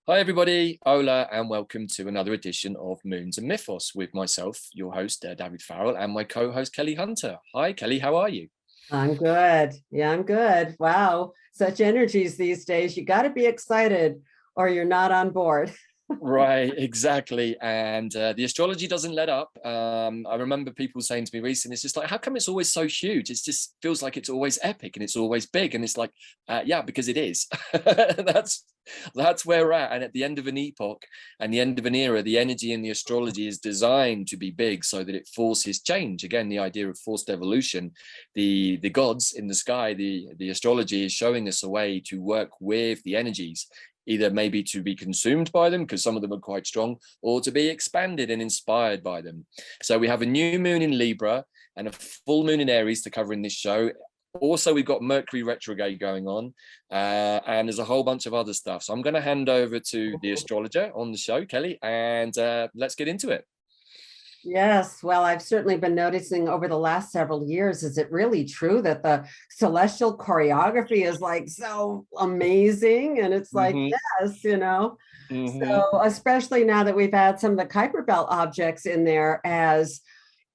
Hi everybody, Ola, and welcome to another edition of Moons and Mythos with myself, your host, Davyd Farrell, and my co-host, Kelly Hunter. Hi, Kelly, how are you? I'm good. Yeah, I'm good. Wow, such energies these days. You got to be excited or you're not on board. Right, exactly. And the astrology doesn't let up. I remember people saying to me recently, it's just like, how come it's always so huge? It just feels like it's always epic and it's always big. And it's like, yeah, because it is. That's where we're at. And at the end of an epoch and the end of an era, the energy in the astrology is designed to be big so that it forces change. Again, the idea of forced evolution, the gods in the sky, the astrology is showing us a way to work with the energies, either maybe to be consumed by them because some of them are quite strong, or to be expanded and inspired by them. So we have a new moon in Libra and a full moon in Aries to cover in this show. Also, we've got Mercury Retrograde going on, and there's a whole bunch of other stuff. So I'm going to hand over to the astrologer on the show, Kelly, and let's get into it. Yes, well, I've certainly been noticing over the last several years, is it really true that the celestial choreography is like so amazing? And it's like, yes, So especially now that we've had some of the Kuiper Belt objects in there as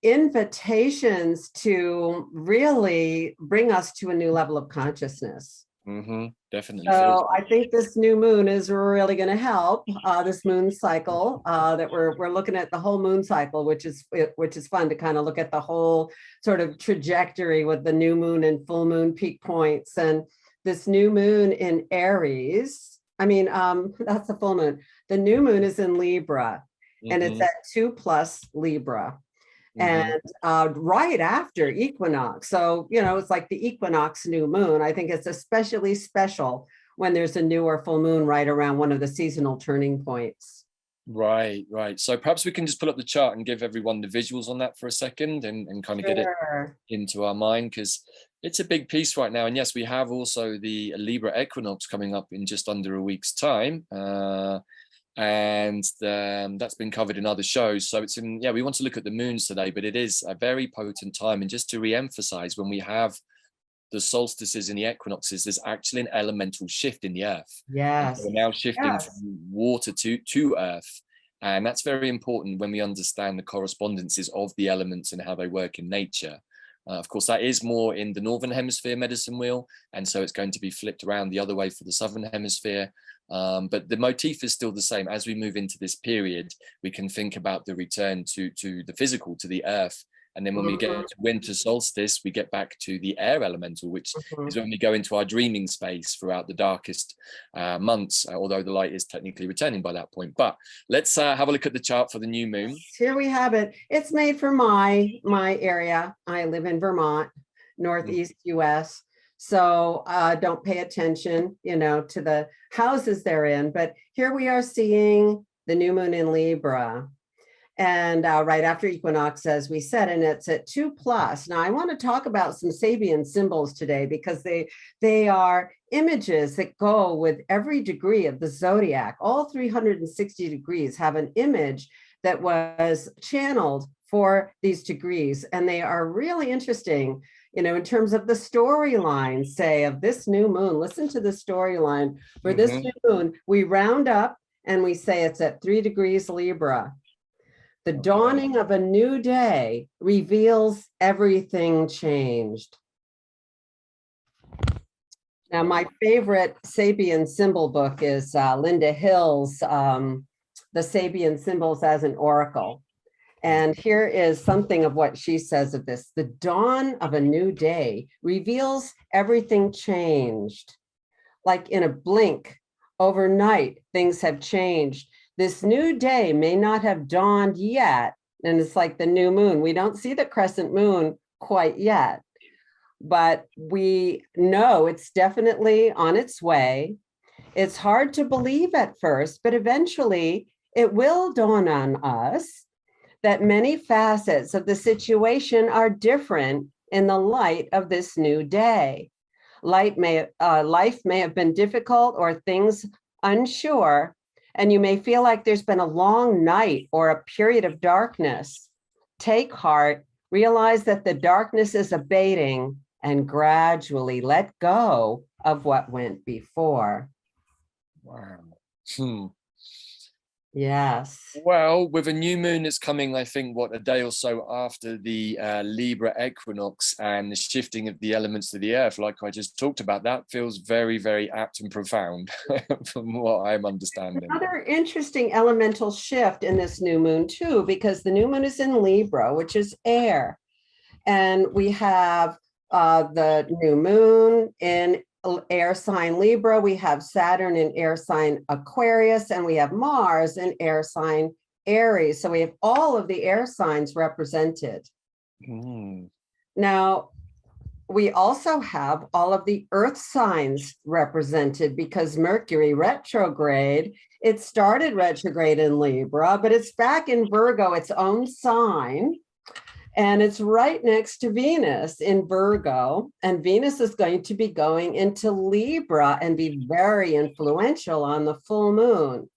invitations to really bring us to a new level of consciousness. Definitely. So I think this new moon is really going to help this moon cycle that we're looking at the whole moon cycle, which is fun to kind of look at the whole sort of trajectory with the new moon and full moon peak points. And this new moon in Aries, that's the full moon. The new moon is in Libra and it's at 2+ Libra. And right after equinox. So, it's like the equinox new moon. I think it's especially special when there's a new or full moon right around one of the seasonal turning points. Right. So perhaps we can just pull up the chart and give everyone the visuals on that for a second and kind of get it into our mind, because it's a big piece right now. And yes, we have also the Libra Equinox coming up in just under a week's time. And that's been covered in other shows. So we want to look at the moons today, but it is a very potent time. And just to re-emphasize, when we have the solstices and the equinoxes, there's actually an elemental shift in the earth. Yes. We're now shifting from water to earth. And that's very important when we understand the correspondences of the elements and how they work in nature. Of course, that is more in the Northern Hemisphere medicine wheel. And so it's going to be flipped around the other way for the Southern Hemisphere. But the motif is still the same. As we move into this period, we can think about the return to the physical, to the earth. And then when we get to winter solstice, we get back to the air elemental, which is when we go into our dreaming space throughout the darkest months, although the light is technically returning by that point. But let's have a look at the chart for the new moon. Here we have it. It's made for my area. I live in Vermont, Northeast US. So don't pay attention, to the houses they're in. But here we are seeing the new moon in Libra. And right after equinox, as we said, and it's at 2+. Now, I want to talk about some Sabian symbols today because they are images that go with every degree of the zodiac. All 360 degrees have an image that was channeled for these degrees. And they are really interesting, in terms of the storyline, say, of this new moon. Listen to the storyline. For this new moon, we round up and we say it's at 3 degrees Libra. The dawning of a new day reveals everything changed. Now, my favorite Sabian symbol book is Linda Hill's The Sabian Symbols as an Oracle. And here is something of what she says of this. The dawn of a new day reveals everything changed. Like in a blink, overnight, things have changed. This new day may not have dawned yet. And it's like the new moon. We don't see the crescent moon quite yet, but we know it's definitely on its way. It's hard to believe at first, but eventually it will dawn on us that many facets of the situation are different in the light of this new day. Life may have been difficult or things unsure, and you may feel like there's been a long night or a period of darkness. Take heart, realize that the darkness is abating, and gradually let go of what went before. Wow. Hmm. Yes. Well, with a new moon that's coming, I think, what, a day or so after the Libra Equinox and the shifting of the elements to the earth, like I just talked about, that feels very, very apt and profound from what I'm understanding. Another interesting elemental shift in this new moon too, because the new moon is in Libra, which is air. And we have the new moon in air sign Libra, we have Saturn in air sign Aquarius, and we have Mars in air sign Aries. So we have all of the air signs represented. Now, we also have all of the earth signs represented because Mercury retrograde, it started retrograde in Libra, but it's back in Virgo, its own sign. And it's right next to Venus in Virgo. And Venus is going to be going into Libra and be very influential on the full moon.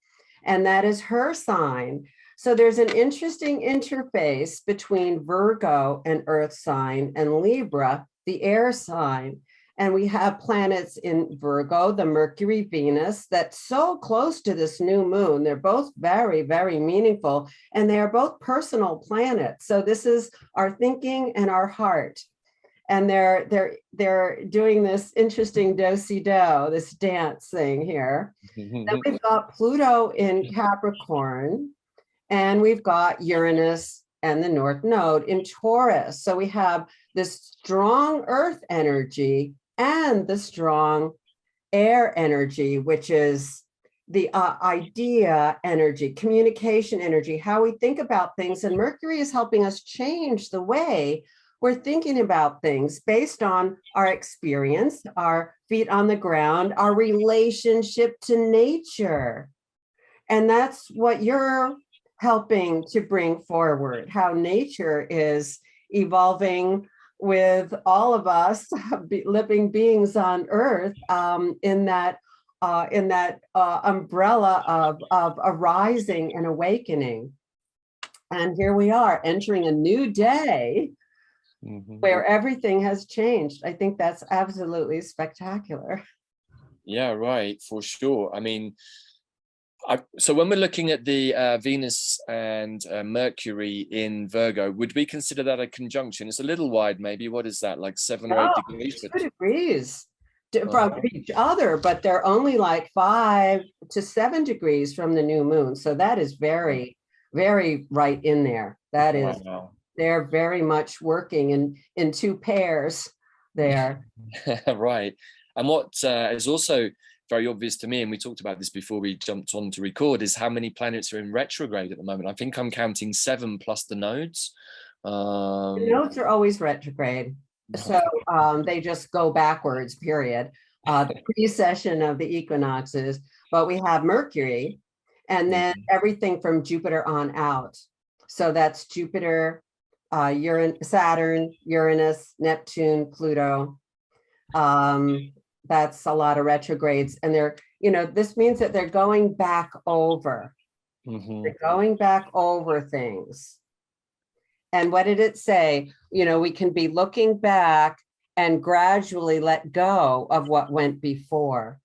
And that is her sign. So there's an interesting interface between Virgo and Earth sign and Libra, the air sign. And we have planets in Virgo, the Mercury, Venus, that's so close to this new moon. They're both very, very meaningful, and they are both personal planets. So this is our thinking and our heart. And they're doing this interesting do-si-do, this dance thing here. Then we've got Pluto in Capricorn, and we've got Uranus and the North Node in Taurus. So we have this strong earth energy and the strong air energy, which is the idea energy, communication energy, how we think about things. And Mercury is helping us change the way we're thinking about things based on our experience, our feet on the ground, our relationship to nature. And that's what you're helping to bring forward, how nature is evolving with all of us living beings on Earth in that umbrella of arising and awakening. And here we are entering a new day where everything has changed. I think that's absolutely spectacular. Yeah, right, for sure. I mean, so when we're looking at the Venus and Mercury in Virgo, would we consider that a conjunction? It's a little wide, maybe. What is that, like 7 or 8 degrees? 2 degrees from each other, but they're only like 5 to 7 degrees from the new moon. So that is very, very right in there. That is, they're very much working in 2 pairs there. Right. And what is also very obvious to me, and we talked about this before we jumped on to record, is how many planets are in retrograde at the moment. I think I'm counting 7 plus the nodes. The nodes are always retrograde. So they just go backwards, period. The precession of the equinoxes, but we have Mercury and then everything from Jupiter on out. So that's Jupiter, Saturn, Uranus, Neptune, Pluto. That's a lot of retrogrades. And they're, this means that they're going back over. They're going back over things. And what did it say? We can be looking back and gradually let go of what went before,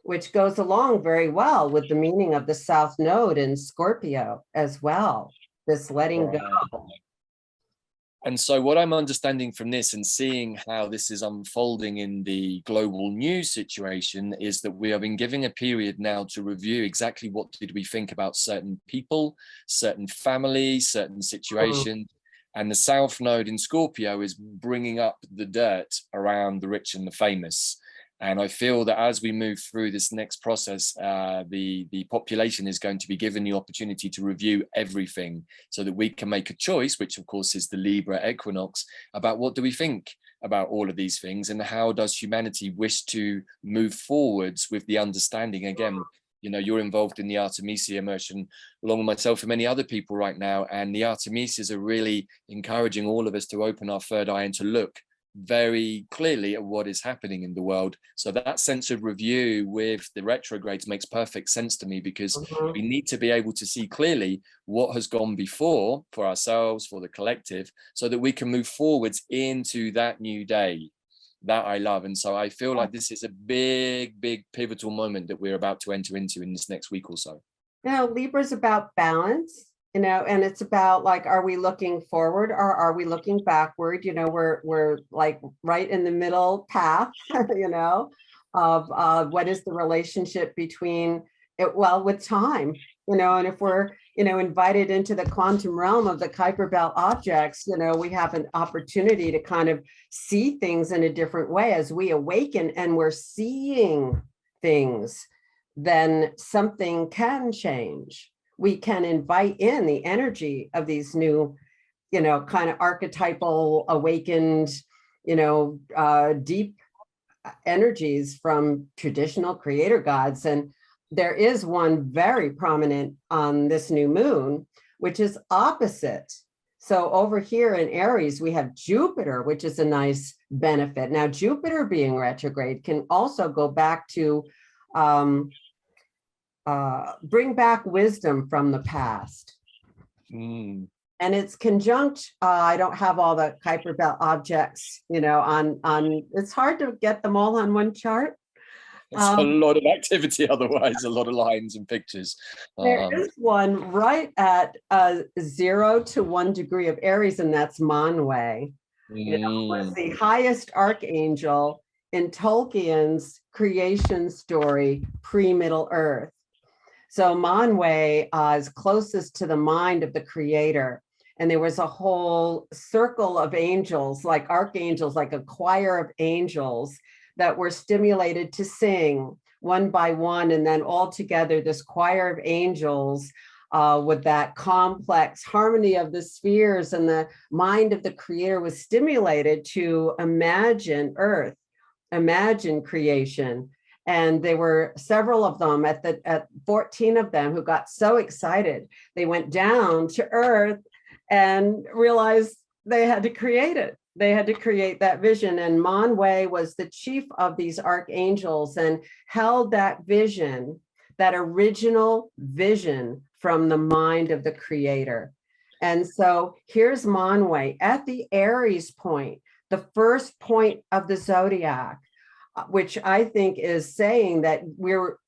which goes along very well with the meaning of the South Node in Scorpio as well, this letting go. And so what I'm understanding from this and seeing how this is unfolding in the global news situation is that we have been given a period now to review exactly what did we think about certain people, certain families, certain situations. And the South Node in Scorpio is bringing up the dirt around the rich and the famous. And I feel that as we move through this next process, the population is going to be given the opportunity to review everything so that we can make a choice, which of course is the Libra Equinox, about what do we think about all of these things and how does humanity wish to move forwards with the understanding. Again, you're involved in the Artemisia immersion along with myself and many other people right now. And the Artemisias are really encouraging all of us to open our third eye and to look very clearly at what is happening in the world. So that sense of review with the retrogrades makes perfect sense to me, because we need to be able to see clearly what has gone before for ourselves, for the collective, so that we can move forwards into that new day. that I love. And so I feel like this is a big pivotal moment that we're about to enter into in this next week or so. Libra's about balance, and it's about like, are we looking forward or are we looking backward? We're like right in the middle path, of what is the relationship between it, with time, and if we're, invited into the quantum realm of the Kuiper Belt objects, we have an opportunity to kind of see things in a different way as we awaken and we're seeing things. Then something can change. We can invite in the energy of these new, kind of archetypal, awakened, deep energies from traditional creator gods. And there is one very prominent on this new moon, which is opposite. So over here in Aries, we have Jupiter, which is a nice benefit. Now, Jupiter being retrograde can also go back to bring back wisdom from the past. And it's conjunct. I don't have all the Kuiper Belt objects, on it's hard to get them all on one chart. It's a lot of activity, otherwise, a lot of lines and pictures. There is one right at 0 to 1 degree of Aries, and that's Manwe. Was the highest archangel in Tolkien's creation story, pre-Middle Earth. So Manwe is closest to the mind of the creator. And there was a whole circle of angels, like archangels, like a choir of angels that were stimulated to sing one by one. And then all together, this choir of angels with that complex harmony of the spheres, and the mind of the creator was stimulated to imagine Earth, imagine creation. And there were several of them at 14 of them who got so excited, they went down to Earth and realized they had to create it. They had to create that vision. And Manwe was the chief of these archangels and held that vision, that original vision from the mind of the creator. And so here's Manwe at the Aries point, the first point of the zodiac, which I think is saying that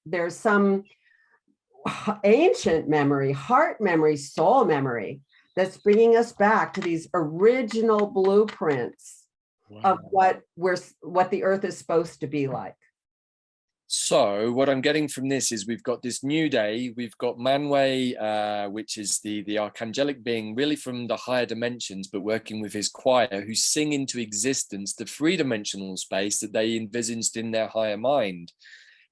there's some ancient memory, heart memory, soul memory that's bringing us back to these original blueprints of what the Earth is supposed to be like. So what I'm getting from this is we've got this new day, we've got Manwe, which is the archangelic being really from the higher dimensions, but working with his choir, who sing into existence the three-dimensional space that they envisaged in their higher mind,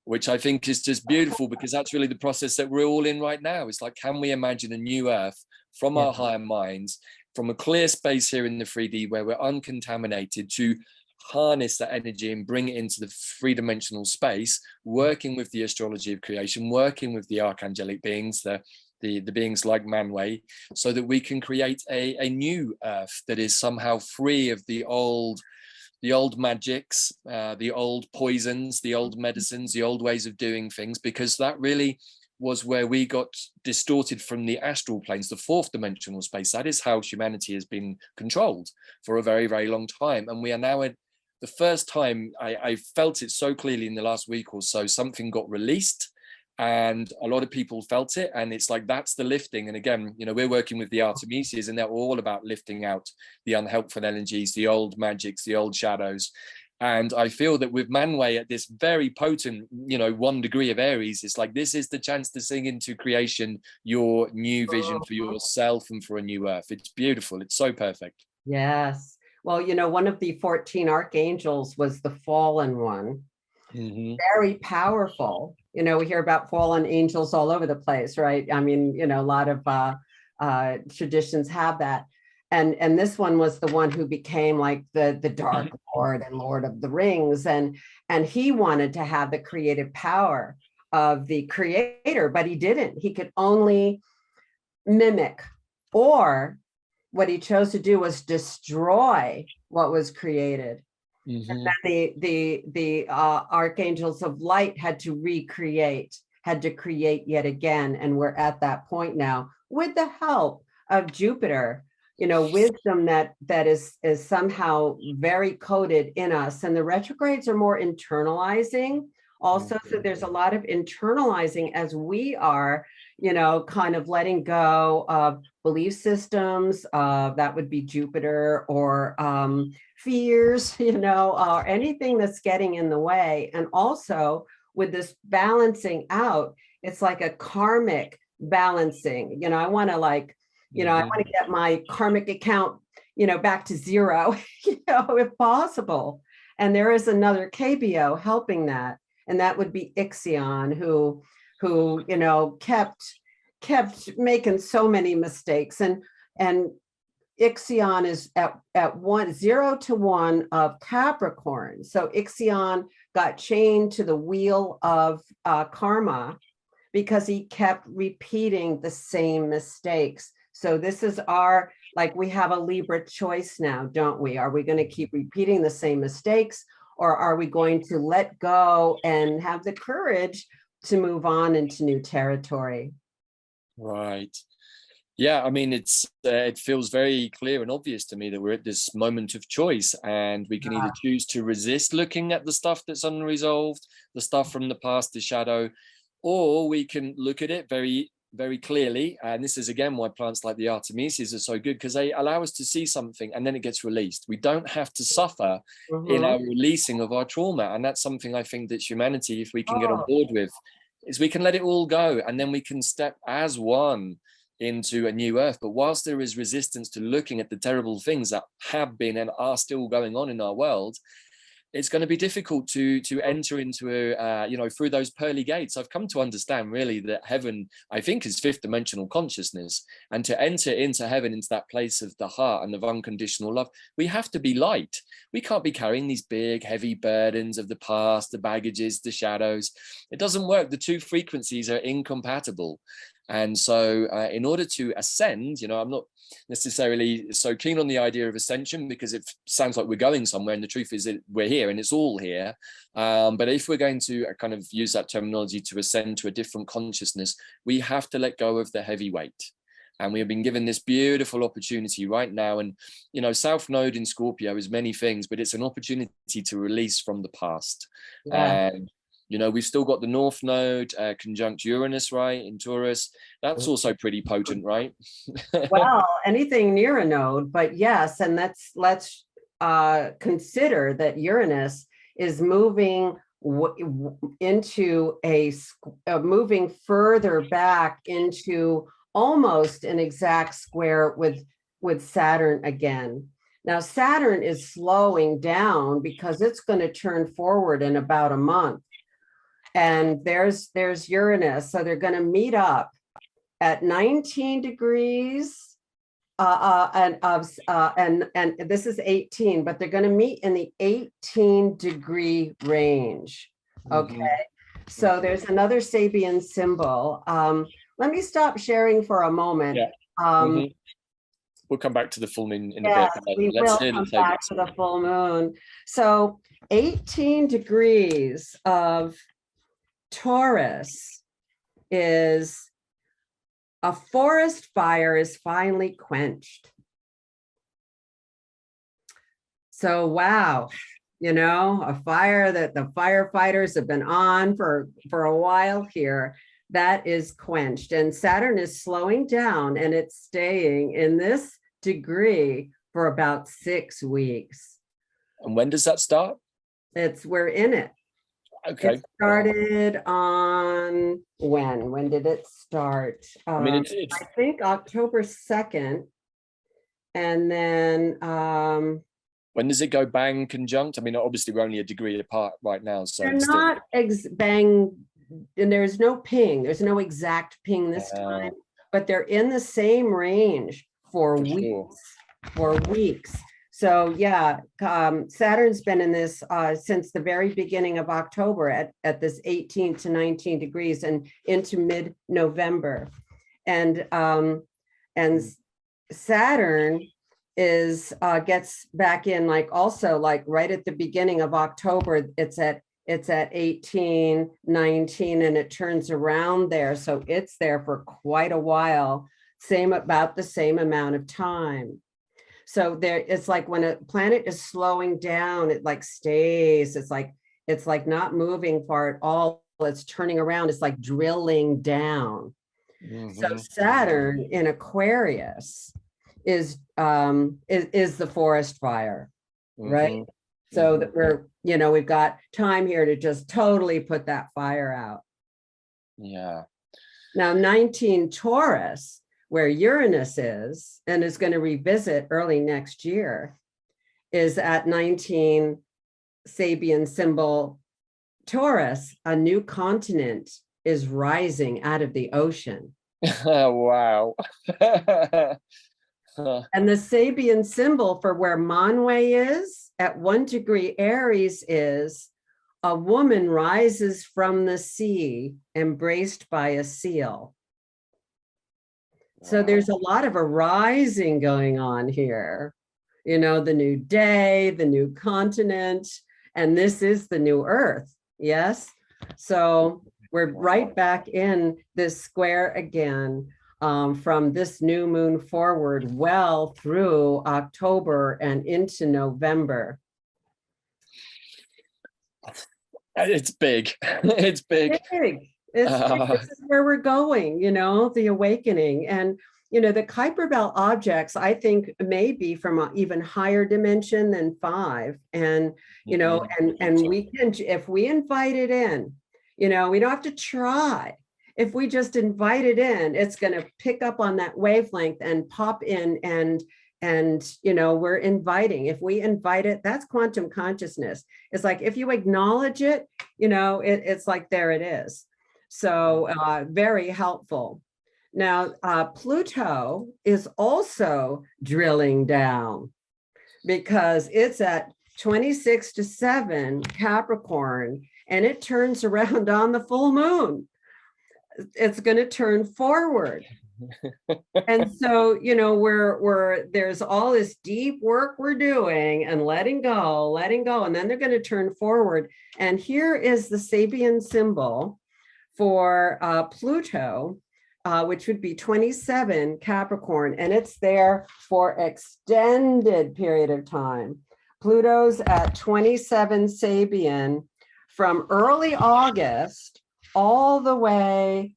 which I think is just beautiful, because that's really the process that we're all in right now. It's like, can we imagine a new Earth from our higher minds, from a clear space here in the 3D where we're uncontaminated, to harness that energy and bring it into the three-dimensional space, working with the astrology of creation, working with the archangelic beings, the beings like Manwe, so that we can create a new Earth that is somehow free of the old magics, the old poisons, the old medicines, the old ways of doing things, because that really was where we got distorted from the astral planes, the fourth dimensional space. That is how humanity has been controlled for a very, very long time. And we are now at the first time, I felt it so clearly in the last week or so, something got released and a lot of people felt it. And it's like, that's the lifting. And again, we're working with the Artemises, and they're all about lifting out the unhelpful energies, the old magics, the old shadows. And I feel that with Manwe at this very potent, 1 degree of Aries, it's like, this is the chance to sing into creation your new vision for yourself and for a new Earth. It's beautiful. It's so perfect. Yes. Well, one of the 14 archangels was the fallen one. Mm-hmm. Very powerful. We hear about fallen angels all over the place, right? I mean, a lot of traditions have that. And this one was the one who became like the Dark Lord and Lord of the Rings. And he wanted to have the creative power of the creator, but he didn't. He could only mimic, or what he chose to do was destroy what was created. Mm-hmm. And then the archangels of light had to create yet again. And we're at that point now with the help of Jupiter, wisdom that is somehow very coded in us. And the retrogrades are more internalizing also. So there's a lot of internalizing as we are, kind of letting go of belief systems, that would be Jupiter, or fears, or anything that's getting in the way. And also with this balancing out, it's like a karmic balancing. I want to I want to get my karmic account, back to zero, if possible. And there is another KBO helping that. And that would be Ixion, who kept making so many mistakes. And Ixion is at 0 to 1 of Capricorn. So Ixion got chained to the wheel of karma because he kept repeating the same mistakes. So this is we have a Libra choice now, don't we? Are we going to keep repeating the same mistakes, or are we going to let go and have the courage to move on into new territory? Right. Yeah, I mean, it feels very clear and obvious to me that we're at this moment of choice, and we can either choose to resist looking at the stuff that's unresolved, the stuff from the past, the shadow, or we can look at it very, very clearly. And this is again why plants like the Artemisias are so good, because they allow us to see something and then it gets released. We don't have to suffer in our releasing of our trauma. And that's something I think that humanity, if we can get on board with, is we can let it all go, and then we can step as one into a new earth. But whilst there is resistance to looking at the terrible things that have been and are still going on in our world, it's going to be difficult to enter into through those pearly gates. I've come to understand really that heaven, I think, is fifth dimensional consciousness, and to enter into heaven, into that place of the heart and of unconditional love, we have to be light. We can't be carrying these big heavy burdens of the past, the baggages, the shadows. It doesn't work. The two frequencies are incompatible. And so in order to ascend, I'm not necessarily so keen on the idea of ascension, because it sounds like we're going somewhere, and the truth is that we're here and it's all here. But if we're going to kind of use that terminology to ascend to a different consciousness, we have to let go of the heavy weight. And we have been given this beautiful opportunity right now. And, South Node in Scorpio is many things, but it's an opportunity to release from the past. Yeah. And we've still got the North Node conjunct Uranus, right, in Taurus. That's also pretty potent, right? Well, anything near a node, but yes, and let's consider that Uranus is moving into moving further back into almost an exact square with Saturn again. Now, Saturn is slowing down because it's going to turn forward in about a month. And there's Uranus. So they're going to meet up at 19 degrees and this is 18, but they're going to meet in the 18-degree range. Okay. So there's another Sabian symbol. Let me stop sharing for a moment. Yeah. We'll come back to the full moon in a bit. We will come back to the full moon. So 18 degrees of Taurus is a forest fire is finally quenched. So, wow, a fire that the firefighters have been on for a while here, that is quenched. And Saturn is slowing down, and it's staying in this degree for about 6 weeks. And when does that start? We're in it. Okay. It started on when did it start? I think October 2nd. And then when does it go bang conjunct? I mean, obviously we're only a degree apart right now. So they're not bang, and there's no ping. There's no exact ping this time, but they're in the same range for weeks. For weeks. So yeah, Saturn's been in this since the very beginning of October at this 18 to 19 degrees and into mid-November. And Saturn is gets back in also right at the beginning of October. It's at 18, 19, and it turns around there. So it's there for quite a while, about the same amount of time. So there, it's like when a planet is slowing down, it like stays. It's like not moving far at all. It's turning around. It's like drilling down. So Saturn in Aquarius is the forest fire, right? So that we're, we've got time here to just totally put that fire out. Yeah. Now 19 Taurus, where Uranus is, and is going to revisit early next year, is at 19 Sabian symbol Taurus. A new continent is rising out of the ocean. Wow. And the Sabian symbol for where Manwe is at 1 degree Aries is a woman rises from the sea, embraced by a seal. So there's a lot of a rising going on here. The new day, the new continent, and this is the new earth. Yes. So we're right back in this square again, from this new moon forward, well through October and into November. It's big. It's big. It's big. This is where we're going, the awakening. And, the Kuiper Belt objects, I think, may be from an even higher dimension than 5. And, and we can, if we invite it in, we don't have to try. If we just invite it in, it's going to pick up on that wavelength and pop in, and we're inviting. If we invite it, that's quantum consciousness. It's like, if you acknowledge it, it's like, there it is. So very helpful. Now, Pluto is also drilling down because it's at 26 to 7 Capricorn, and it turns around on the full moon. It's going to turn forward. And so, there's all this deep work we're doing and letting go, and then they're going to turn forward. And here is the Sabian symbol for Pluto, which would be 27 Capricorn, and it's there for extended period of time. Pluto's at 27 Sabian from early August all the way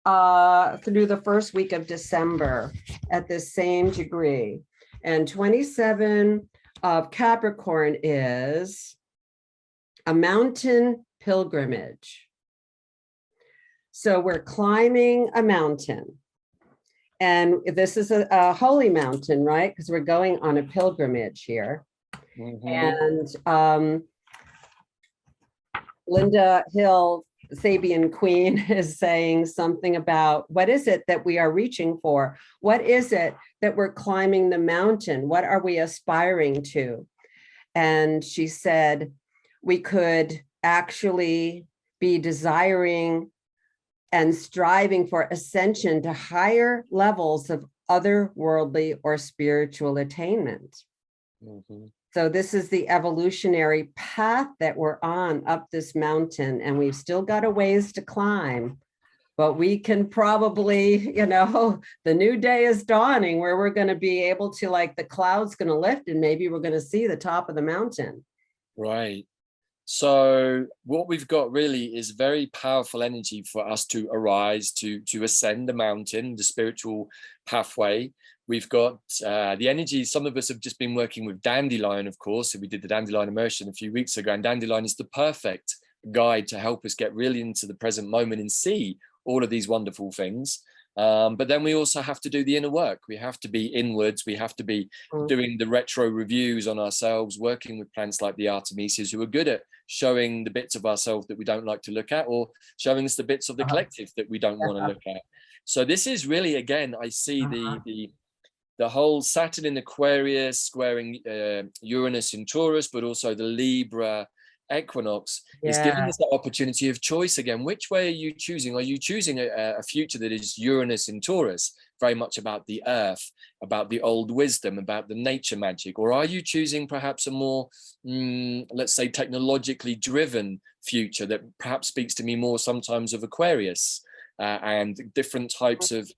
through the first week of December at the same degree. And 27 of Capricorn is a mountain pilgrimage. So we're climbing a mountain. And this is a holy mountain, right? Because we're going on a pilgrimage here. And Linda Hill, Sabian Queen, is saying something about, what is it that we are reaching for? What is it that we're climbing the mountain? What are we aspiring to? And she said, we could actually be desiring and striving for ascension to higher levels of otherworldly or spiritual attainment. So this is the evolutionary path that we're on up this mountain, and we've still got a ways to climb, but we can probably, the new day is dawning where we're going to be able to, like, the cloud's going to lift and maybe we're going to see the top of the mountain. Right. So what we've got really is very powerful energy for us to arise, to ascend the mountain, the spiritual pathway. We've got the energy. Some of us have just been working with Dandelion, of course. So we did the Dandelion immersion a few weeks ago, and Dandelion is the perfect guide to help us get really into the present moment and see all of these wonderful things. But then we also have to do the inner work. We have to be inwards. We have to be doing the retro reviews on ourselves, working with plants like the Artemises, who are good at showing the bits of ourselves that we don't like to look at, or showing us the bits of the collective that we don't want to look at. So this is really, again, I see the whole Saturn in Aquarius squaring Uranus in Taurus, but also the Libra Equinox is giving us that opportunity of choice again. Which way are you choosing? Are you choosing a future that is Uranus in Taurus, very much about the earth, about the old wisdom, about the nature magic? Or are you choosing perhaps a more, let's say, technologically driven future that perhaps speaks to me more sometimes of Aquarius and different types of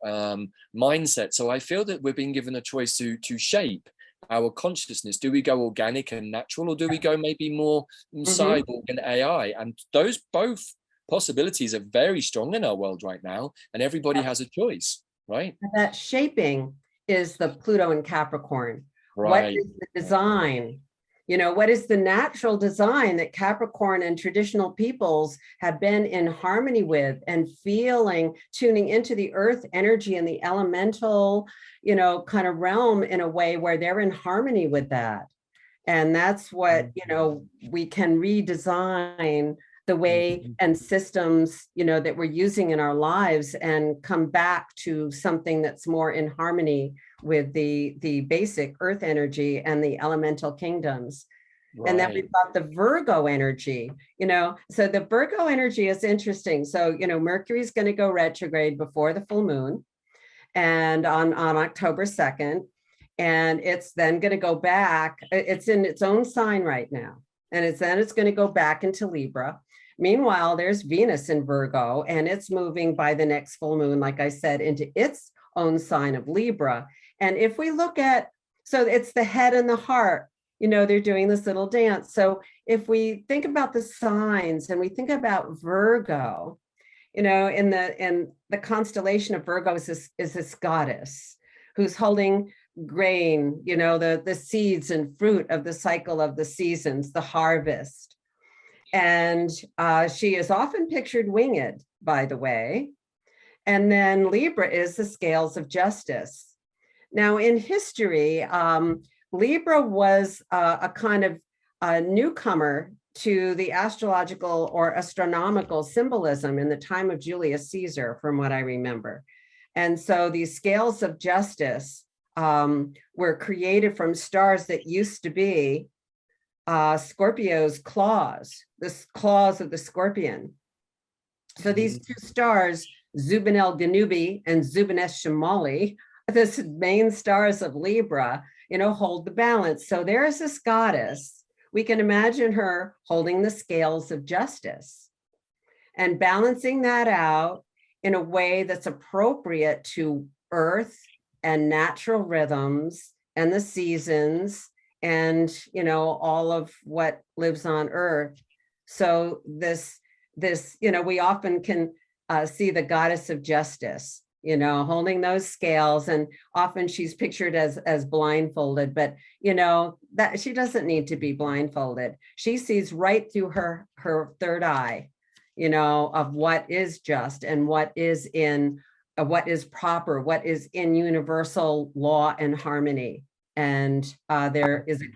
mindset? So I feel that we're being given a choice to shape our consciousness? Do we go organic and natural, or do we go maybe more cyborg and AI? And those both possibilities are very strong in our world right now, and everybody has a choice, right? That shaping is the Pluto in Capricorn. Right. What is the design? You know, what is the natural design that Capricorn and traditional peoples have been in harmony with and feeling, tuning into the earth energy and the elemental, you know, kind of realm in a way where they're in harmony with that. And that's what, you know, we can redesign the way and systems, you know, that we're using in our lives and come back to something that's more in harmony with the basic earth energy and the elemental kingdoms. Right. And then we've got the Virgo energy, you know, so the Virgo energy is interesting. So, you know, Mercury is going to go retrograde before the full moon and on October 2nd. And it's then going to go back. It's in its own sign right now. And it's going to go back into Libra. Meanwhile, there's Venus in Virgo, and it's moving by the next full moon, like I said, into its own sign of Libra. And if we look at, so it's the head and the heart, you know, they're doing this little dance. So if we think about the signs and we think about Virgo, you know, in the constellation of Virgo is this goddess who's holding grain, you know, the seeds and fruit of the cycle of the seasons, the harvest. And she is often pictured winged, by the way. And then Libra is the scales of justice. Now, in history, Libra was a kind of a newcomer to the astrological or astronomical symbolism in the time of Julius Caesar, from what I remember. And so these scales of justice were created from stars that used to be Scorpio's claws, the claws of the scorpion. So these two stars, Zubin el-Ganubi and Zubin es-Shamali, the main stars of Libra, you know, hold the balance. So there is this goddess. We can imagine her holding the scales of justice and balancing that out in a way that's appropriate to earth and natural rhythms and the seasons and, you know, all of what lives on earth. So this, you know, we often can see the goddess of justice, you know, holding those scales, and often she's pictured as blindfolded, but, you know, that she doesn't need to be blindfolded. She sees right through her third eye, you know, of what is just and what is what is proper, what is in universal law and harmony. And there is an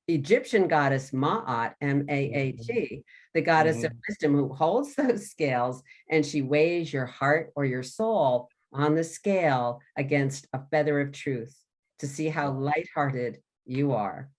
Egyptian goddess Ma'at, M-A-A-T, the goddess of wisdom, who holds those scales, and she weighs your heart or your soul on the scale against a feather of truth to see how lighthearted you are.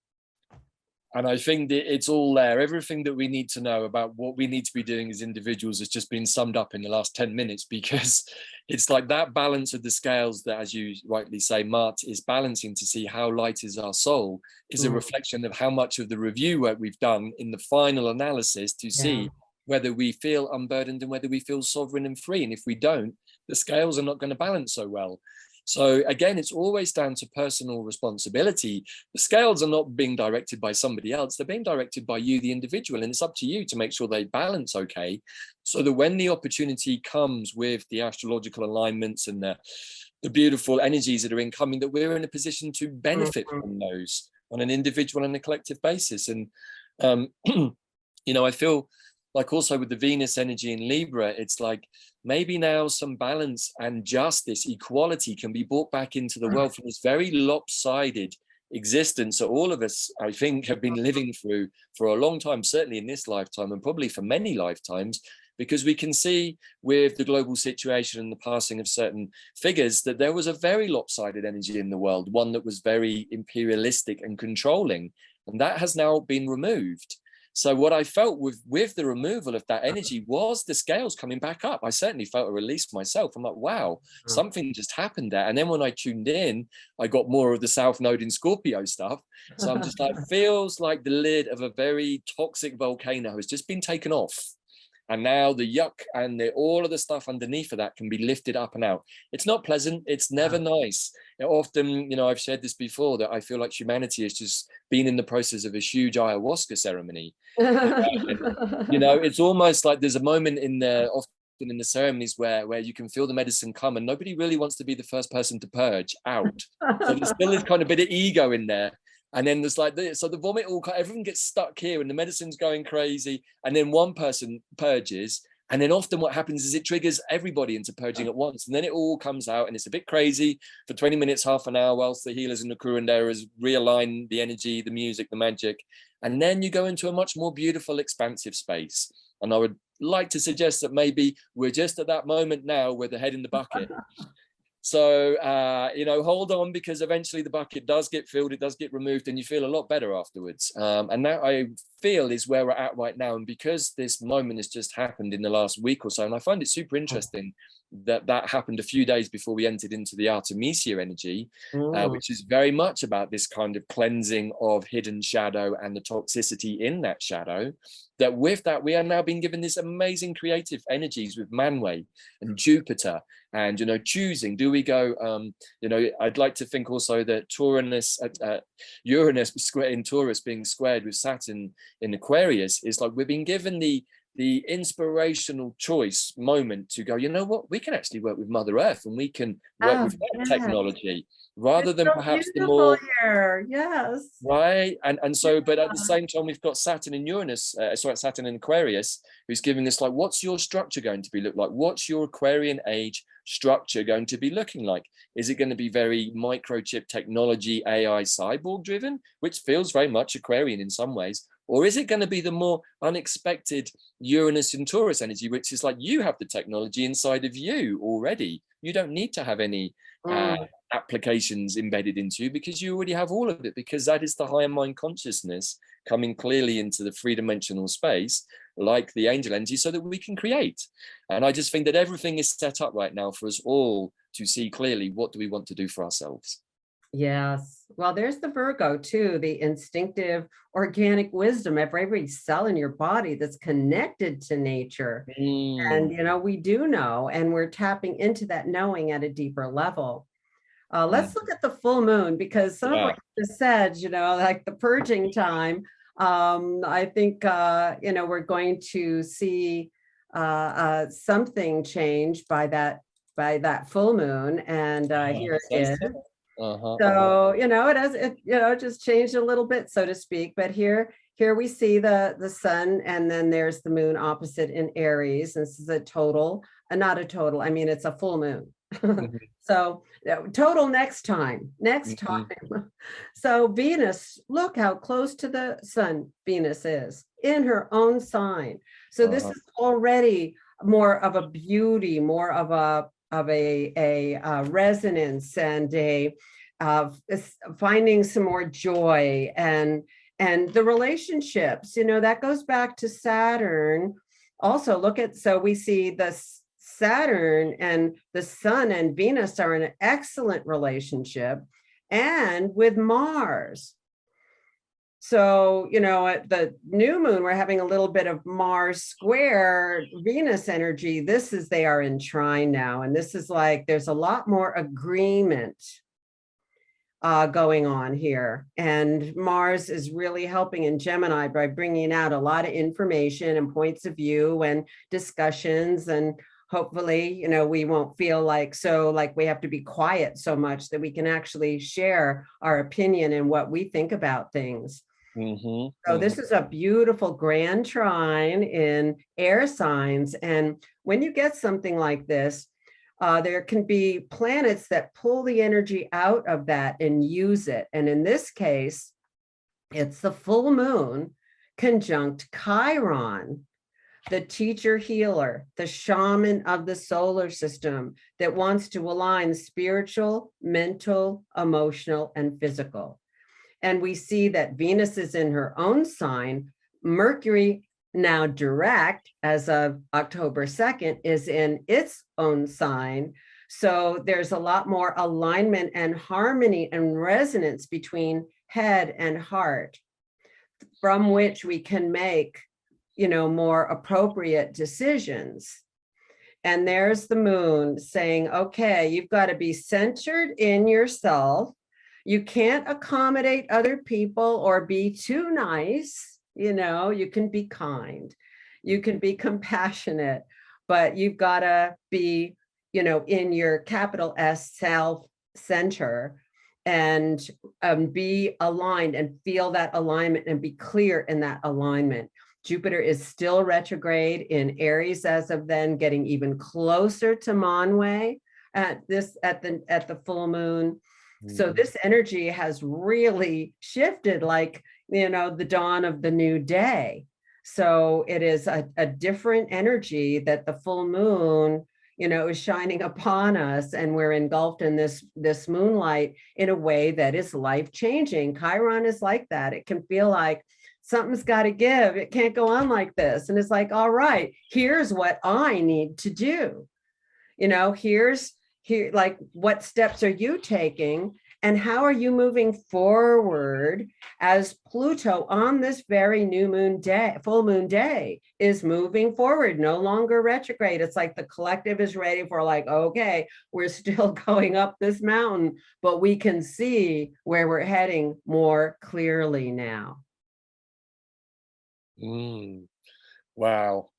And I think that it's all there. Everything that we need to know about what we need to be doing as individuals has just been summed up in the last 10 minutes, because it's like that balance of the scales that, as you rightly say, Mart is balancing to see how light is our soul, is a reflection of how much of the review work we've done in the final analysis to see whether we feel unburdened and whether we feel sovereign and free. And if we don't, the scales are not going to balance so well. So again, it's always down to personal responsibility. The scales are not being directed by somebody else. They're being directed by you, the individual, and it's up to you to make sure they balance okay, so that when the opportunity comes with the astrological alignments and the beautiful energies that are incoming, that we're in a position to benefit from those on an individual and a collective basis. And, you know, I feel like also with the Venus energy in Libra, it's like maybe now some balance and justice, equality can be brought back into the world from this very lopsided existence that all of us, I think, have been living through for a long time, certainly in this lifetime and probably for many lifetimes, because we can see with the global situation and the passing of certain figures that there was a very lopsided energy in the world, one that was very imperialistic and controlling, and that has now been removed. So what I felt with the removal of that energy was the scales coming back up. I certainly felt a release myself. I'm like, wow, something just happened there. And then when I tuned in, I got more of the South Node in Scorpio stuff. So I'm just like, feels like the lid of a very toxic volcano has just been taken off. And now the yuck and all of the stuff underneath of that can be lifted up and out. It's not pleasant. It's never nice. Often, you know, I've shared this before, that I feel like humanity has just been in the process of a huge ayahuasca ceremony. You know, it's almost like there's a moment in the, often in the ceremonies where you can feel the medicine come and nobody really wants to be the first person to purge out. So there's still this kind of bit of ego in there. And then there's like this, so the vomit everyone gets stuck here and the medicine's going crazy. And then one person purges. And then often what happens is it triggers everybody into purging at once. And then it all comes out and it's a bit crazy for 20 minutes, half an hour, whilst the healers and the curanderas realign the energy, the music, the magic. And then you go into a much more beautiful, expansive space. And I would like to suggest that maybe we're just at that moment now with the head in the bucket. So, you know, hold on, because eventually the bucket does get filled, it does get removed, and you feel a lot better afterwards. And that, I feel, is where we're at right now. And because this moment has just happened in the last week or so, and I find it super interesting that that happened a few days before we entered into the Artemisia energy, which is very much about this kind of cleansing of hidden shadow and the toxicity in that shadow. That with that, we are now being given this amazing creative energies with Manwe and Jupiter, and, you know, choosing, do we go, you know, I'd like to think also that Uranus in Taurus being squared with Saturn in Aquarius is like we're being given the inspirational choice moment to go, you know what, we can actually work with Mother Earth and we can work with that technology rather than perhaps the more here. Yes, right. And so, but at the same time, we've got Saturn in Uranus, Saturn in Aquarius, who's giving us like, what's your structure going to be look like? What's your Aquarian age structure going to be looking like? Is it going to be very microchip technology, AI, cyborg driven, which feels very much Aquarian in some ways? Or is it going to be the more unexpected Uranus and Taurus energy, which is like you have the technology inside of you already. You don't need to have any applications embedded into you because you already have all of it, because that is the higher mind consciousness coming clearly into the three-dimensional space, like the angel energy, so that we can create. And I just think that everything is set up right now for us all to see clearly what do we want to do for ourselves. Yes. Well, there's the Virgo too, the instinctive organic wisdom of every cell in your body that's connected to nature. And, you know, we do know, and we're tapping into that knowing at a deeper level. Let's look at the full moon, because some of what you just said, you know, like the purging time, I think, you know, we're going to see something change by that full moon. And here it is. So, you know, it just changed a little bit, so to speak. But here we see the sun, and then there's the moon opposite in Aries. This is a total, not a total, I mean, it's a full moon. So total next time. So Venus, look how close to the sun Venus is in her own sign. So this is already more of a beauty, more of a resonance, and finding some more joy, and the relationships, you know, that goes back to Saturn. Also so we see the Saturn and the sun and Venus are in an excellent relationship, and with Mars. So, you know, at the new moon, we're having a little bit of Mars square Venus energy. They are in trine now. And this is like, there's a lot more agreement going on here. And Mars is really helping in Gemini by bringing out a lot of information and points of view and discussions. And hopefully, you know, we won't feel like we have to be quiet so much, that we can actually share our opinion and what we think about things. So this is a beautiful grand trine in air signs. And when you get something like this, there can be planets that pull the energy out of that and use it. And in this case, it's the full moon conjunct Chiron, the teacher healer, the shaman of the solar system that wants to align spiritual, mental, emotional, and physical. And we see that Venus is in her own sign. Mercury, now direct as of October 2nd, is in its own sign. So there's a lot more alignment and harmony and resonance between head and heart, from which we can make more appropriate decisions. And there's the moon saying, okay, you've got to be centered in yourself. You can't accommodate other people or be too nice. You can be kind, you can be compassionate, but you've got to be, in your capital S self center, and be aligned and feel that alignment and be clear in that alignment. Jupiter is still retrograde in Aries as of then, getting even closer to Manwe at the full moon. So this energy has really shifted, like, the dawn of the new day. So it is a different energy that the full moon, is shining upon us, and we're engulfed in this moonlight in a way that is life-changing. Chiron is like that. It can feel like something's got to give. It can't go on like this. And it's like, all right, here's what I need to do. Here, like, what steps are you taking? And how are you moving forward as Pluto on this very new moon day, full moon day, is moving forward, no longer retrograde? It's like the collective is ready for, like, okay, we're still going up this mountain, but we can see where we're heading more clearly now. Wow.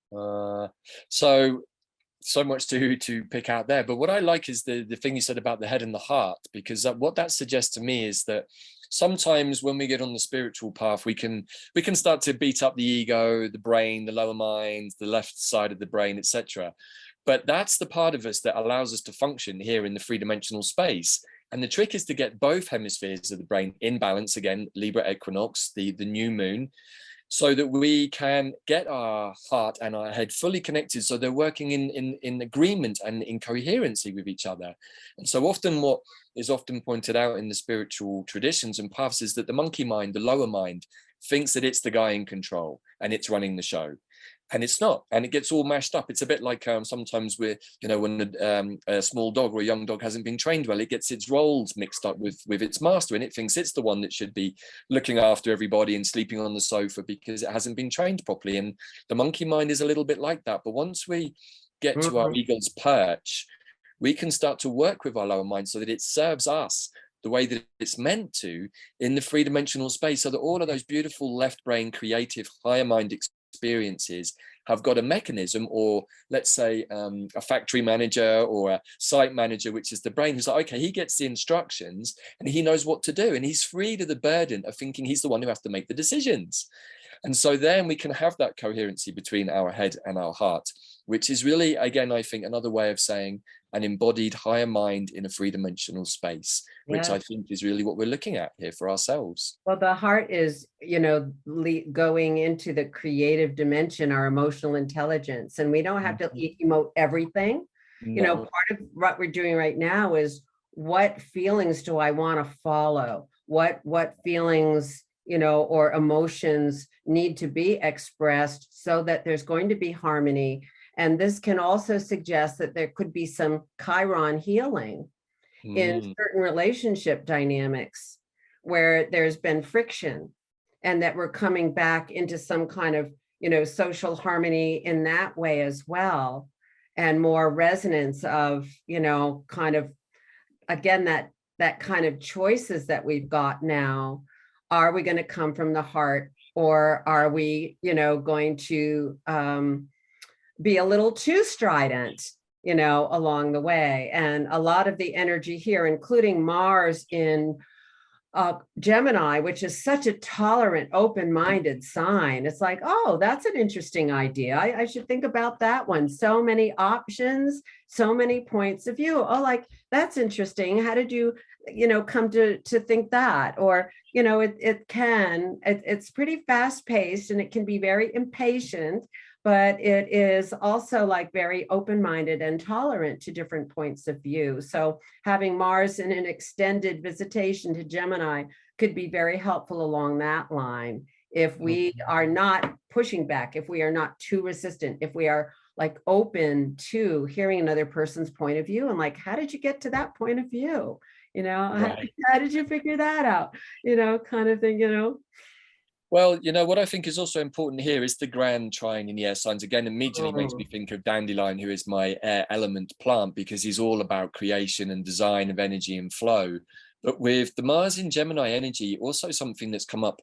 So much to pick out there, but what I like is the thing you said about the head and the heart, because what that suggests to me is that sometimes when we get on the spiritual path, we can start to beat up the ego, the brain, the lower mind, the left side of the brain, etc. But that's the part of us that allows us to function here in the three-dimensional space. And the trick is to get both hemispheres of the brain in balance, again, Libra Equinox, the new moon, so that we can get our heart and our head fully connected, so they're working in agreement and in coherency with each other. And so often what is often pointed out in the spiritual traditions and paths is that the monkey mind, the lower mind, thinks that it's the guy in control and it's running the show. And it's not, and it gets all mashed up. It's a bit like sometimes when a small dog or a young dog hasn't been trained well, it gets its roles mixed up with its master, and it thinks it's the one that should be looking after everybody and sleeping on the sofa because it hasn't been trained properly. And the monkey mind is a little bit like that. But once we get to our eagle's perch, we can start to work with our lower mind so that it serves us the way that it's meant to in the three-dimensional space, so that all of those beautiful left brain, creative, higher mind experiences have got a mechanism, or let's say a factory manager or a site manager, which is the brain, who's like, okay, he gets the instructions and he knows what to do, and he's freed of the burden of thinking he's the one who has to make the decisions. And so then we can have that coherency between our head and our heart, which is really, again, I think another way of saying an embodied higher mind in a three-dimensional space, which I think is really what we're looking at here for ourselves. Well, the heart is, going into the creative dimension, our emotional intelligence, and we don't have to emote everything. No. Part of what we're doing right now is, what feelings do I want to follow? What feelings, or emotions need to be expressed so that there's going to be harmony. And this can also suggest that there could be some Chiron healing in certain relationship dynamics where there's been friction, and that we're coming back into some kind of, social harmony in that way as well. And more resonance of, kind of, again, that kind of choices that we've got now. Are we going to come from the heart, or are we, going to be a little too strident, along the way? And a lot of the energy here, including Mars in Gemini, which is such a tolerant, open-minded sign. It's like, oh, that's an interesting idea. I should think about that one. So many options, so many points of view. Oh, like, that's interesting. How did you, come to think that? Or, it's pretty fast-paced, and it can be very impatient, but it is also like very open-minded and tolerant to different points of view. So having Mars in an extended visitation to Gemini could be very helpful along that line. If we are not pushing back, if we are not too resistant, if we are like open to hearing another person's point of view, and like, how did you get to that point of view? Right. How did you figure that out? Kind of thing, Well, what I think is also important here is the grand trine in the air signs. Again, immediately makes me think of Dandelion, who is my air element plant, because he's all about creation and design of energy and flow. But with the Mars in Gemini energy, also something that's come up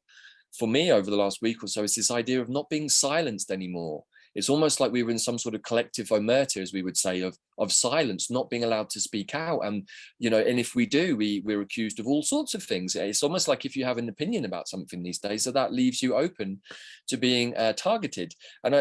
for me over the last week or so is this idea of not being silenced anymore. It's almost like we were in some sort of collective omerta, as we would say, of silence, not being allowed to speak out. And, and if we do, we're accused of all sorts of things. It's almost like if you have an opinion about something these days, that leaves you open to being targeted. And,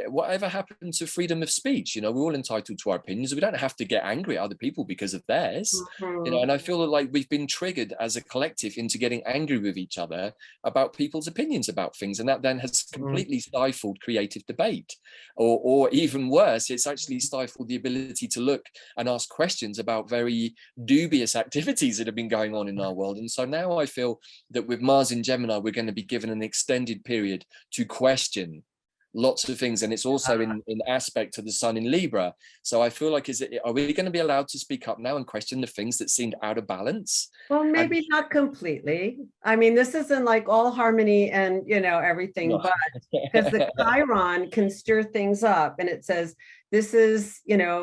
whatever happened to freedom of speech? We're all entitled to our opinions. We don't have to get angry at other people because of theirs. And I feel like we've been triggered as a collective into getting angry with each other about people's opinions about things. And that then has completely stifled creative debate. Or even worse, it's actually stifled the ability to look and ask questions about very dubious activities that have been going on in our world. And so now I feel that with Mars in Gemini, we're going to be given an extended period to question lots of things, and it's also in aspect to the Sun in Libra. So I feel like, are we going to be allowed to speak up now and question the things that seemed out of balance? Well, maybe not completely. I mean, this isn't like all harmony and everything, No. but because the Chiron can stir things up, and it says this is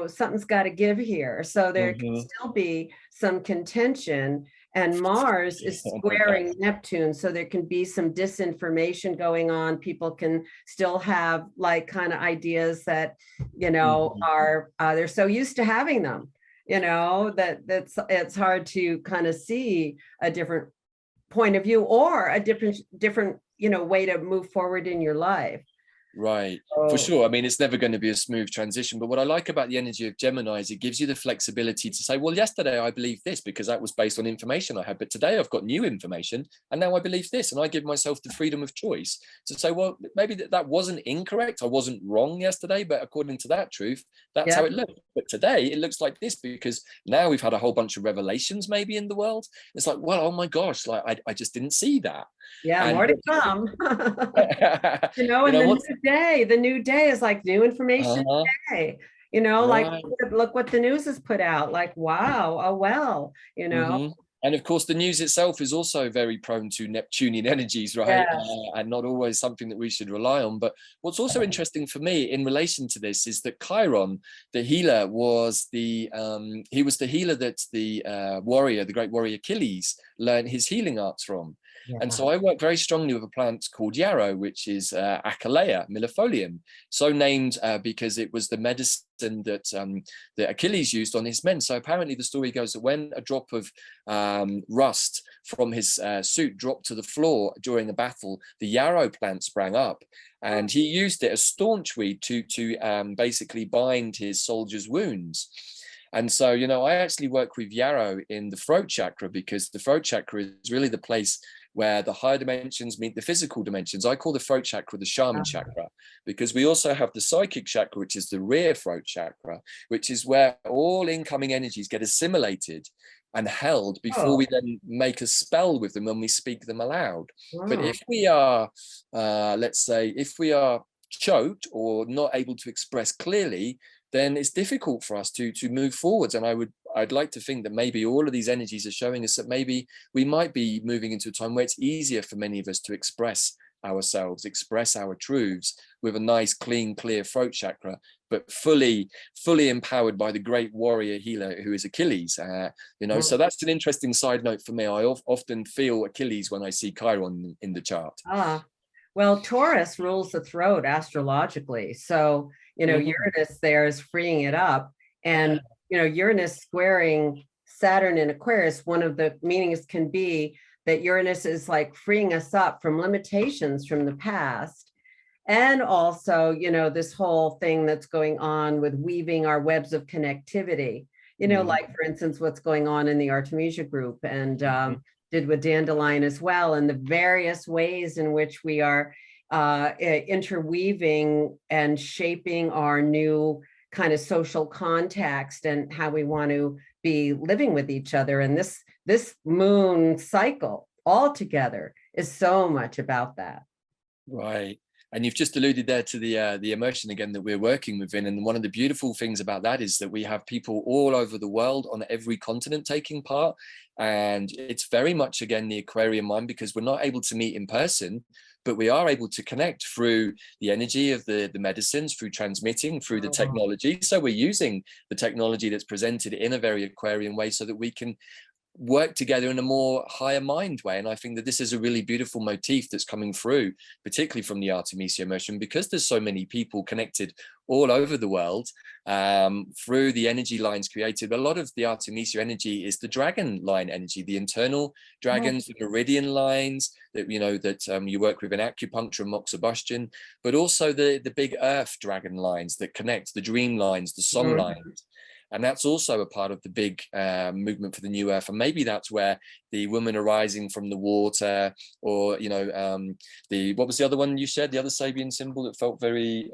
something's got to give here, so there can still be some contention. And Mars is squaring Neptune, so there can be some disinformation going on. People can still have like kind of ideas that, are they're so used to having them, that's it's hard to kind of see a different point of view or a different way to move forward in your life. Right, for sure. I mean, it's never going to be a smooth transition, but what I like about the energy of Gemini is it gives you the flexibility to say, well, yesterday I believed this because that was based on information I had, but today I've got new information and now I believe this, and I give myself the freedom of choice to say, well, maybe that wasn't incorrect, I wasn't wrong yesterday, but according to that truth, that's how it looked. But today it looks like this because now we've had a whole bunch of revelations maybe in the world. It's like, well, oh my gosh, like I just didn't see that. Yeah, more to come. And the new day is like new information today. Like look what the news has put out. Like, wow, oh well, And of course, the news itself is also very prone to Neptunian energies, right? And not always something that we should rely on. But what's also interesting for me in relation to this is that Chiron, the healer, was the healer that the great warrior Achilles learned his healing arts from. And so I work very strongly with a plant called yarrow, which is Achillea millefolium, so named because it was the medicine that Achilles used on his men. So apparently the story goes that when a drop of rust from his suit dropped to the floor during a battle, the yarrow plant sprang up, and he used it as staunch weed to basically bind his soldiers' wounds. And so, I actually work with yarrow in the throat chakra because the throat chakra is really the place where the higher dimensions meet the physical dimensions. I call the throat chakra the shaman chakra, because we also have the psychic chakra, which is the rear throat chakra, which is where all incoming energies get assimilated and held before we then make a spell with them when we speak them aloud. But if we are, let's say, if we are choked or not able to express clearly, then it's difficult for us to move forwards. And I'd like to think that maybe all of these energies are showing us that maybe we might be moving into a time where it's easier for many of us to express ourselves, express our truths with a nice, clean, clear throat chakra, but fully empowered by the great warrior healer who is Achilles. So that's an interesting side note for me. I often feel Achilles when I see Chiron in the chart. Well, Taurus rules the throat astrologically. So, Uranus there is freeing it up. And, Uranus squaring Saturn in Aquarius, one of the meanings can be that Uranus is like freeing us up from limitations from the past. And also, this whole thing that's going on with weaving our webs of connectivity, like, for instance, what's going on in the Artemisia group and did with Dandelion as well, and the various ways in which we are interweaving and shaping our new kind of social context and how we want to be living with each other. And this moon cycle altogether is so much about that. Right. And you've just alluded there to the immersion again that we're working within. And one of the beautiful things about that is that we have people all over the world on every continent taking part. And it's very much, again, the Aquarian mind, because we're not able to meet in person, but we are able to connect through the energy of the medicines, through transmitting, through the technology. So we're using the technology that's presented in a very Aquarian way so that we can work together in a more higher mind way. And I think that this is a really beautiful motif that's coming through, particularly from the Artemisia immersion, because there's so many people connected all over the world through the energy lines created. But a lot of the Artemisia energy is the dragon line energy, the internal dragons, the meridian lines that you work with in acupuncture and moxibustion, but also the big earth dragon lines that connect, the dream lines, the song lines. And that's also a part of the big movement for the new earth. And maybe that's where the woman arising from the water, or, what was the other one you shared, the other Sabian symbol that felt very...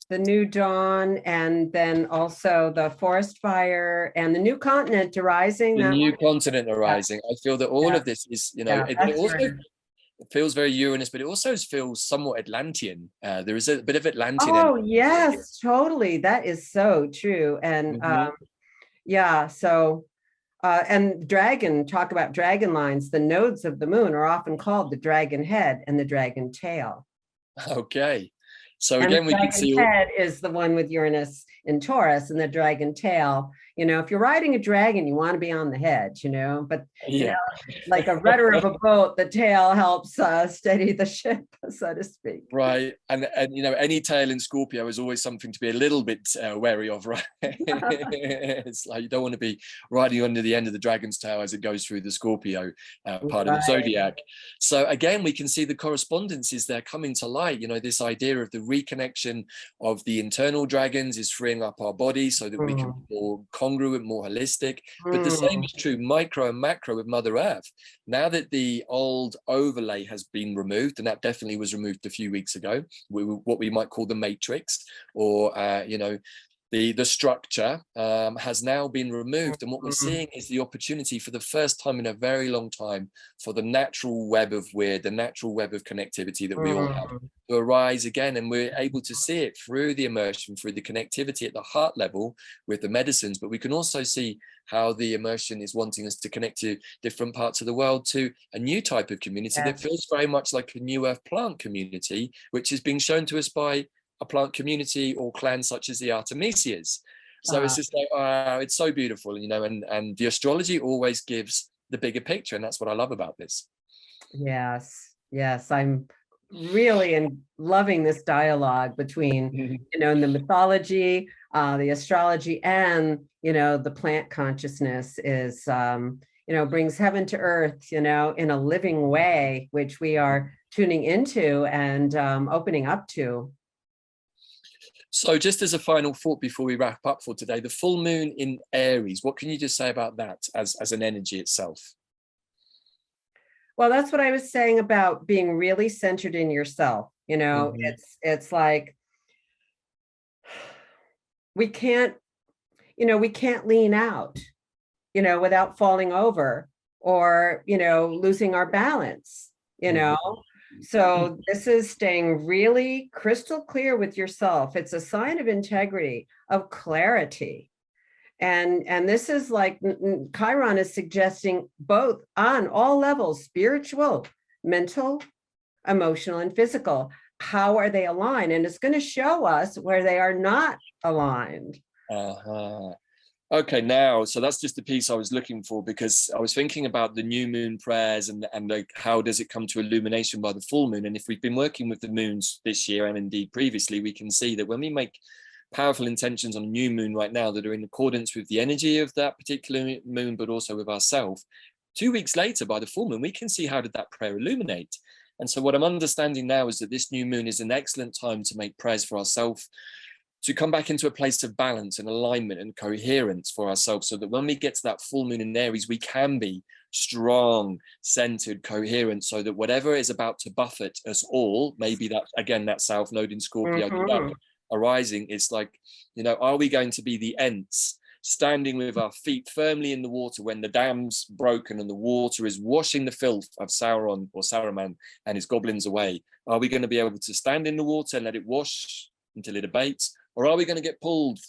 The new dawn, and then also the forest fire and the new continent arising. The new continent arising. I feel that all of this is, it also feels very Uranus, but it also feels somewhat Atlantean. There is a bit of Atlantean. Oh, yes, totally. That is so true. And and talk about dragon lines. The nodes of the moon are often called the dragon head and the dragon tail. Okay. So again, we can see... The dragon head is the one with Uranus in Taurus, and the dragon tail, if you're riding a dragon, you want to be on the head, but like a rudder of a boat, the tail helps steady the ship, so to speak. Right. And any tail in Scorpio is always something to be a little bit wary of, right? It's like you don't want to be riding under the end of the dragon's tail as it goes through the Scorpio part of the zodiac. So again, we can see the correspondences there coming to light. This idea of the reconnection of the internal dragons is freeing up our body so that we can be more congruent, more holistic. But the same is true micro and macro with Mother Earth. Now that the old overlay has been removed, and that definitely was removed a few weeks ago, what we might call the matrix, or the structure has now been removed. And what we're seeing is the opportunity for the first time in a very long time for the natural web of weird, the natural web of connectivity that we all have to arise again. And we're able to see it through the immersion, through the connectivity at the heart level with the medicines. But we can also see how the immersion is wanting us to connect to different parts of the world, to a new type of community that feels very much like a new earth plant community, which is being shown to us by a plant community or clan such as the Artemisias. So it's just like, it's so beautiful, and the astrology always gives the bigger picture, and that's what I love about this. Yes, I'm really loving this dialogue between the mythology, the astrology, and the plant consciousness is brings heaven to earth in a living way, which we are tuning into and opening up to. So just as a final thought before we wrap up for today, the full moon in Aries, what can you just say about that as an energy itself? Well, that's what I was saying about being really centered in yourself. It's like we can't lean out, without falling over or, losing our balance, So this is staying really crystal clear with yourself. It's a sign of integrity, of clarity. And this is like Chiron is suggesting both on all levels, spiritual, mental, emotional, and physical. How are they aligned? And it's going to show us where they are not aligned. Okay, now, so that's just the piece I was looking for, because I was thinking about the new moon prayers and like how does it come to illumination by the full moon. And if we've been working with the moons this year and indeed previously, we can see that when we make powerful intentions on a new moon right now that are in accordance with the energy of that particular moon, but also with ourselves, 2 weeks later by the full moon, we can see how did that prayer illuminate. And so what I'm understanding now is that this new moon is an excellent time to make prayers for ourselves, to come back into a place of balance and alignment and coherence for ourselves, so that when we get to that full moon in Aries, we can be strong, centered, coherent, so that whatever is about to buffet us all, maybe that, again, that South Node in Scorpio arising, it's like, are we going to be the Ents standing with our feet firmly in the water when the dam's broken and the water is washing the filth of Sauron or Saruman and his goblins away? Are we going to be able to stand in the water and let it wash until it abates? Or are we going to get pulled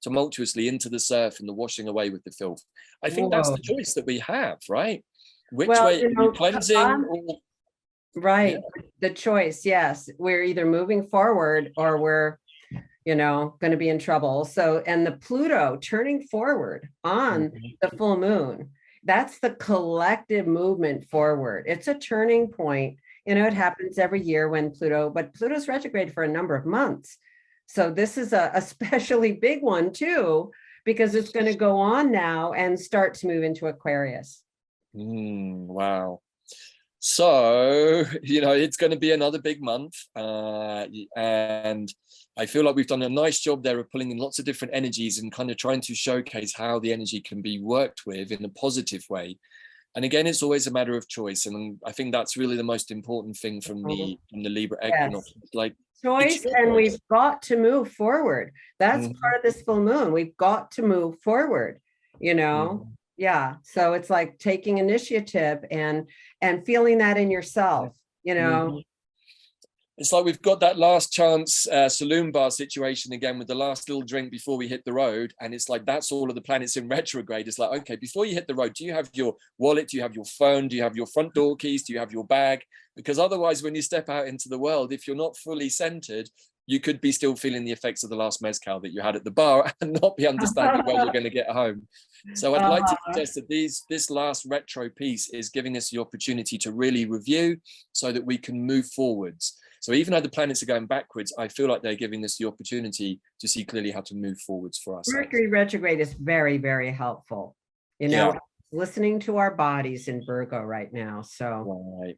tumultuously into the surf and the washing away with the filth? I think that's the choice that we have, right? Which way, cleansing or... Right. Yeah. The choice. Yes. We're either moving forward or we're, going to be in trouble. So, and the Pluto turning forward on the full moon, that's the collective movement forward. It's a turning point. It happens every year when but Pluto's retrograde for a number of months. So this is a especially big one too, because it's going to go on now and start to move into Aquarius. Wow. So, it's going to be another big month. And I feel like we've done a nice job there of pulling in lots of different energies and kind of trying to showcase how the energy can be worked with in a positive way. And again, it's always a matter of choice. And I think that's really the most important thing from the Libra Equinox. Yes. Like choice, and we've got to move forward. That's part of this full moon. We've got to move forward, Yeah. So it's like taking initiative and feeling that in yourself, It's like we've got that last chance saloon bar situation again with the last little drink before we hit the road. And it's like, that's all of the planets in retrograde. It's like, okay, before you hit the road, do you have your wallet? Do you have your phone? Do you have your front door keys? Do you have your bag? Because otherwise, when you step out into the world, if you're not fully centered, you could be still feeling the effects of the last mezcal that you had at the bar and not be understanding where you're going to get home. So I'd like to suggest that this last retro piece is giving us the opportunity to really review so that we can move forwards. So even though the planets are going backwards, I feel like they're giving us the opportunity to see clearly how to move forwards for us. Mercury retrograde is very, very helpful. Listening to our bodies in Virgo right now. So right.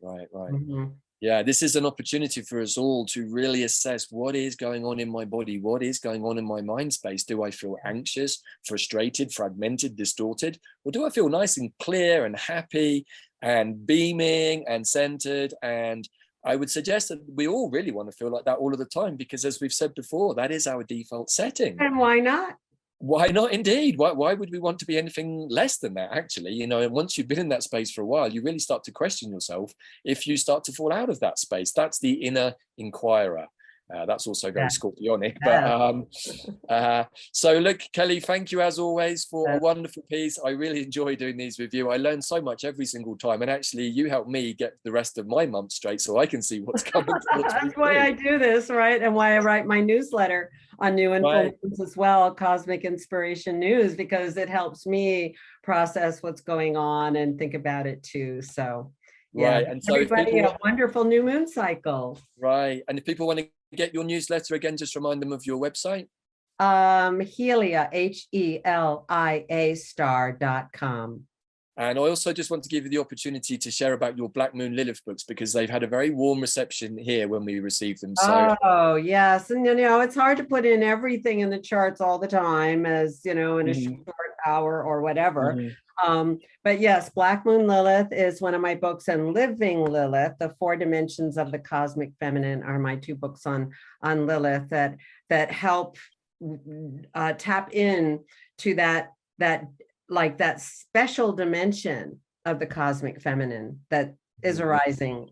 Yeah, this is an opportunity for us all to really assess what is going on in my body, what is going on in my mind space. Do I feel anxious, frustrated, fragmented, distorted? Or do I feel nice and clear and happy and beaming and centered? And I would suggest that we all really want to feel like that all of the time, because as we've said before, that is our default setting. And why not? Why not, indeed? Why would we want to be anything less than that, actually? And once you've been in that space for a while, you really start to question yourself if you start to fall out of that space. That's the inner inquirer. That's also very scorpionic. But so look, Kelley, thank you as always for a wonderful piece. I really enjoy doing these with you. I learn so much every single time, and actually you help me get the rest of my month straight so I can see what's coming. That's why I do this, right? And why I write my newsletter on new and full moons as well, Cosmic Inspiration News, because it helps me process what's going on and think about it too. So right. And so everybody a wonderful new moon cycle. Right. And if people want to get your newsletter again, just remind them of your website. Helia, HELIA star.com. And I also just want to give you the opportunity to share about your Black Moon Lilith books, because they've had a very warm reception here when we received them. So yes, and it's hard to put in everything in the charts all the time, as in a short hour or whatever. But yes, Black Moon Lilith is one of my books, and Living Lilith, The 4 Dimensions of the Cosmic Feminine, are my 2 books on Lilith that help tap in to that special dimension of the cosmic feminine that is arising.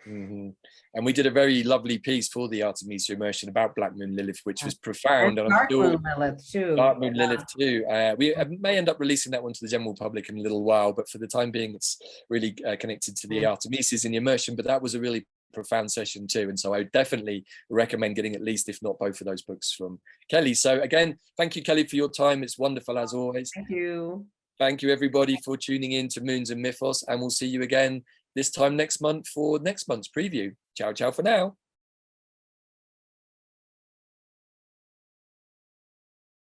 And we did a very lovely piece for the Artemisia immersion about Black Moon Lilith, which was profound. And Dark Moon Lilith too. Dark Moon Lilith too. We may end up releasing that one to the general public in a little while, but for the time being, it's really connected to the Artemisias in the immersion. But that was a really profound session too, and so I would definitely recommend getting at least, if not both, of those books from Kelley. So again, thank you, Kelley, for your time. It's wonderful as always. Thank you. Thank you, everybody, for tuning in to Moons and Mythos, and we'll see you again this time next month for next month's preview. Ciao for now.